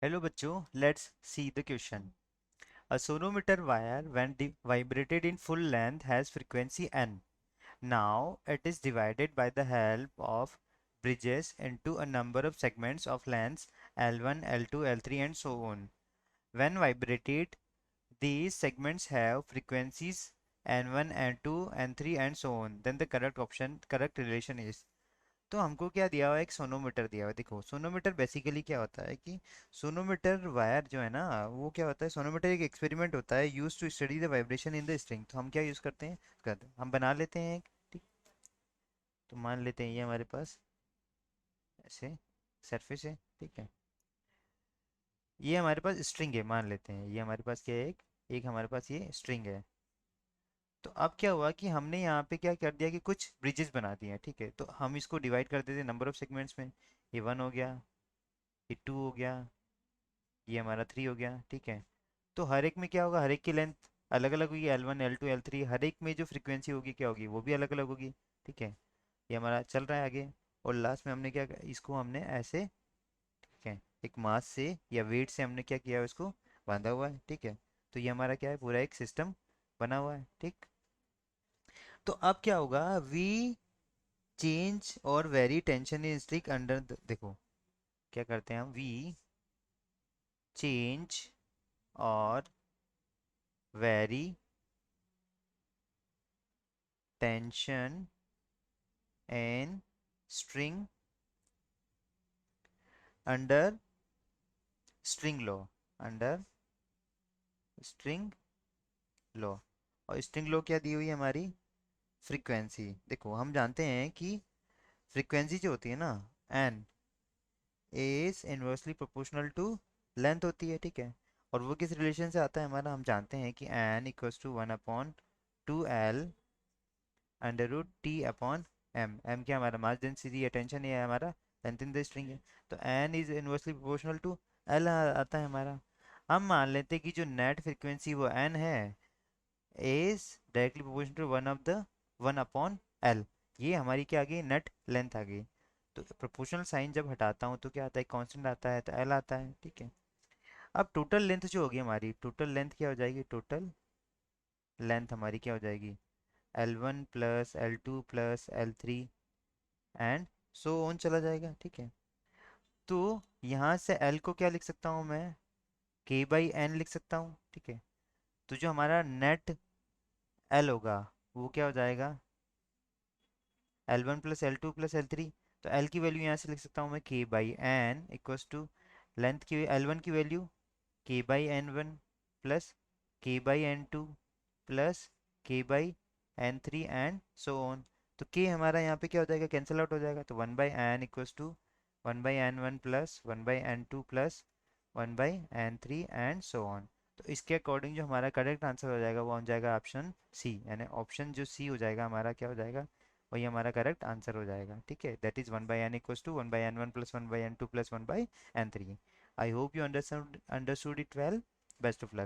Hello बच्चों, let's see the question. A sonometer wire when vibrated in full length has frequency n. Now it is divided by the help of bridges into a number of segments of lengths L1, L2, L3 and so on. When vibrated, these segments have frequencies n1, n2, n3 and so on. Then the correct relation is. तो हमको क्या दिया हुआ है, एक sonometer दिया हुआ है। देखो सोनोमीटर बेसिकली क्या होता है कि सोनोमीटर वायर जो है ना, वो क्या होता है, सोनोमीटर एक एक्सपेरिमेंट होता है use to study the vibration in the string. तो हम क्या यूज करते हैं, हम बना लेते हैं एक, ठीक। तो मान लेते हैं ये हमारे पास ऐसे सरफेस है, ठीक है। ये हमारे पास स्ट्रिंग है, मान लेते हैं ये हमारे पास क्या है, एक एक हमारे पास ये स्ट्रिंग है। तो अब क्या हुआ कि हमने यहाँ पे क्या कर दिया कि कुछ ब्रिजेस बना दिए हैं, ठीक है। तो हम इसको डिवाइड कर देते हैं नंबर ऑफ सेगमेंट्स में। ये 1 हो गया, ये 2 हो गया, ये हमारा 3 हो गया, ठीक है। तो हर एक में क्या होगा, हर एक की लेंथ अलग अलग होगी, L1 L2 L3, हर एक में जो फ्रीक्वेंसी होगी क्या होगी, वो भी अलग अलग होगी, ठीक है। ये हमारा चल रहा है आगे। और लास्ट में हमने इसको हमने ऐसे, ठीक है, एक मास से या वेट से हमने क्या किया है, इसको बांधा हुआ है, ठीक है। तो ये हमारा क्या है, पूरा एक सिस्टम बना हुआ है, ठीक। तो अब क्या होगा, we change or vary tension in string under देखो क्या करते हैं हम, we change or vary tension in string under string law, under string law. और स्ट्रिंग लॉ क्या दी हुई है हमारी, फ्रीक्वेंसी। देखो हम जानते हैं कि फ्रीक्वेंसी जो होती है ना, n is inversely proportional to length होती है, ठीक है। और वो किस रिलेशन से आता है हमारा, हम जानते हैं कि n equals to 1/2L under root T upon M. M क्या हमारा मास डेंसिटी या टेंशन, ये हमारा लेंथ इन द स्ट्रिंग है। तो n is inversely proportional to L आता है हमारा। हम मान लेते हैं कि जो नेट फ्रिक्वेंसी वो एन है is directly proportional to 1/1 upon L. ये हमारी क्या आ गई, नेट लेंथ आ गई। तो प्रोपोर्शनल साइन जब हटाता हूँ तो क्या आता है, कांस्टेंट आता है, तो एल आता है, ठीक है। अब टोटल लेंथ जो होगी हमारी, टोटल लेंथ क्या हो जाएगी, टोटल लेंथ हमारी क्या हो जाएगी, L1 plus L2 plus L3 and so on चला जाएगा, ठीक है। तो यहाँ से L को क्या लिख सकता हूँ मैं, K/N लिख सकता हूँ, ठीक है। तो जो हमारा नेट L होगा वो क्या हो जाएगा, L1 plus L2 plus L3। तो L की वैल्यू यहाँ से लिख सकता हूँ मैं, K/N इक्वल्स टू लेंथ की L1 की value K/N1 plus K/N2 plus K/N3 and so on. तो K हमारा यहाँ पे क्या हो जाएगा, कैंसिल आउट हो जाएगा। तो 1/N equals to 1/N1 plus 1/N2 plus 1/N3 and so on. तो इसके अकॉर्डिंग जो हमारा करेक्ट आंसर हो जाएगा वो हो जाएगा ऑप्शन सी, यानी ऑप्शन जो सी हो जाएगा हमारा क्या हो जाएगा, वही हमारा करेक्ट आंसर हो जाएगा, ठीक है। That is 1/N equals to 1/N1 plus 1/N2 plus 1/N3। I hope you understood it well. Best of luck.